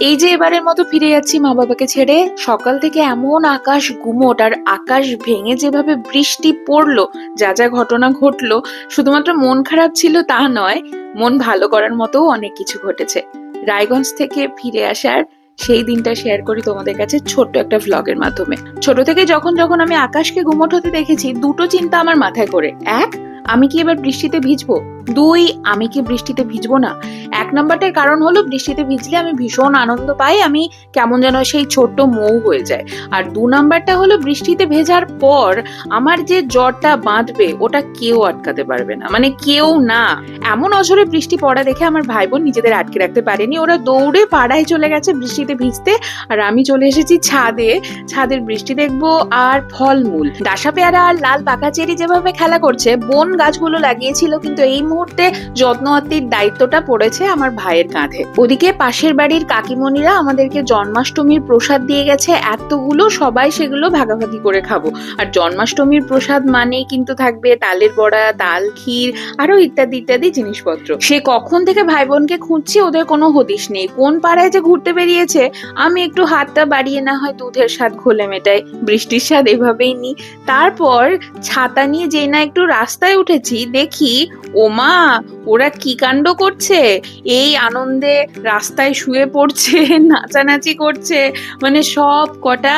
এই যে এবারের মতো ফিরে যাচ্ছি মা বাবাকে ছেড়ে, সকাল থেকে এমন আকাশ গুমোট, আর আকাশ ভেঙে যেভাবে বৃষ্টি পড়লো, যা যা ঘটনা ঘটলো, শুধুমাত্র মন খারাপ ছিল তা নয়, মন ভালো করার মতো অনেক কিছু ঘটেছে। রায়গঞ্জ থেকে ফিরে আসার সেই দিনটা শেয়ার করি তোমাদের কাছে ছোট্ট একটা ভ্লগের মাধ্যমে। ছোট থেকে যখন যখন আমি আকাশকে গুমোট হতে দেখেছি, দুটো চিন্তা আমার মাথায় করে। এক, আমি কি এবার বৃষ্টিতে ভিজবো? দুই, আমি কি বৃষ্টিতে ভিজবো না? এক নাম্বারটার কারণ হলো বৃষ্টিতে ভিজলে আমি ভীষণ আনন্দ পাই, আমি কেমন যেন সেই ছোট্ট মৌ হয়ে যায়। আর দু নাম্বারটা হলো বৃষ্টিতে ভেজার পর আমার যে জ্বরটা বাঁধবে ওটা কেউ আটকাতে পারবে না, মানে কেউ না। এমন অঝরে বৃষ্টি পড়া দেখে আমার ভাই বোন নিজেদের আটকে রাখতে পারেনি, ওরা দৌড়ে পাড়ায় চলে গেছে বৃষ্টিতে ভিজতে। আর আমি চলে এসেছি ছাদে। ছাদের বৃষ্টি দেখবো আর ফলমূল, ডাসা পেয়ারা আর লাল পাকা চেরি যেভাবে খেলা করছে। বোন গাছগুলো লাগিয়েছিল, কিন্তু এই মুহূর্তে যত্ন আত্মীর দায়িত্বটা পড়েছে আমার ভাইয়ের কাঁধে। ওদিকে পাশের বাড়ির কাকিমণিরা আমাদেরকে জন্মাষ্টমীর প্রসাদ দিয়ে গেছে এতগুলো, সবাই সেগুলো ভাগাভাগি করে খাবো। আর জন্মাষ্টমীর প্রসাদ মানেই কিন্তু থাকবে তালের বড়া, তাল ক্ষীর, আরো ইত্যাদি ইত্যাদি জিনিসপত্র। সে কখন থেকে ভাই বোনকে খুঁজছি, ওদের কোনো হদিশ নেই। কোন পাড়ায় যে ঘুরতে বেরিয়েছে, আমি একটু হাতটা বাড়িয়ে না হয় দুধের স্বাদ ঘোলে মেটাই, বৃষ্টির স্বাদ এভাবেই নি। তারপর ছাতা নিয়ে যেই না একটু রাস্তায় উঠেছি, দেখি ওমা ওরা কি কাণ্ড করছে। এই আনন্দে রাস্তায় শুয়ে পড়ছে, নাচানাচি করছে, মানে সব কটা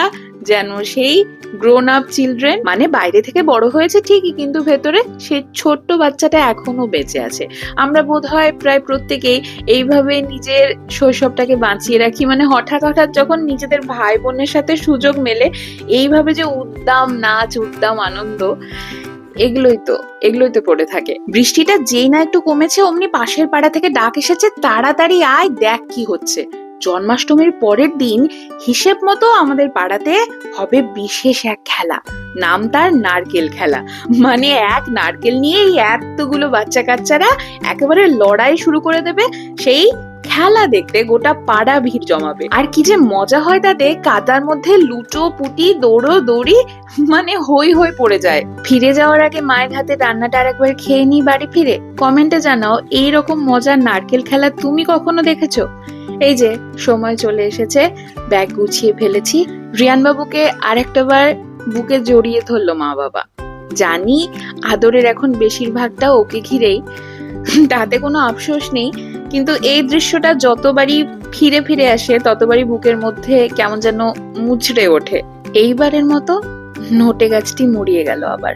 যেন সেই গ্রোন আপ চিলড্রেন। মানে বাইরে থেকে বড় হয়েছে ঠিকই, কিন্তু ভেতরে সে ছোট্ট বাচ্চাটা এখনো বেঁচে আছে। আমরা বোধহয় প্রায় প্রত্যেকেই এইভাবে নিজের শৈশবটাকে বাঁচিয়ে রাখি। মানে হঠাৎ হঠাৎ যখন নিজেদের ভাই বোনের সাথে সুযোগ মেলে, এইভাবে যে উদ্দাম নাচ, উদ্দাম আনন্দ, এগুলোই তো পড়ে থাকে। বৃষ্টিটা যেই না একটু কমেছে, অমনি পাশের পাড়া থেকে ডাক এসেছে, তাড়াতাড়ি আয়, দেখ কি হচ্ছে। জন্মাষ্টমীর পরের দিন হিসেব মতো আমাদের পাড়াতে হবে বিশেষ এক খেলা। নাম তার নারকেল খেলা। মানে এক নারকেল নিয়ে এতগুলো বাচ্চা কাচ্চারা একেবারে লড়াই শুরু করে দেবে। সেই খেলা দেখতে গোটা পাড়া ভিড় জমাবে। আর কি যে মজা হয় তাতে, কাদার মধ্যে লুটো পুটি, দৌড়ো দৌড়ি, মানে হই হই পড়ে যায়। ফিরে যাওয়ার আগে মায়ের হাতে রান্নাটা আর একবার খেয়ে নি বাড়ি ফিরে। কমেন্টে জানাও এইরকম মজার নারকেল খেলা তুমি কখনো দেখেছো? এই যে সময় চলে এসেছে, ব্যাগ গুছিয়ে ফেলেছি। রিয়ান বাবুকে আরেকটা বার বুকে জড়িয়ে ধরলো মা বাবা। জানি আদরের এখন বেশিরভাগটা ওকে ঘিরেই, তাতে কোনো আফসোস নেই, কিন্তু এই দৃশ্যটা যতবারই ফিরে ফিরে আসে ততবারই বুকের মধ্যে কেমন যেন মুচড়ে ওঠে। এইবারের মতো নোটে গাছটি মরিয়ে গেল আবার।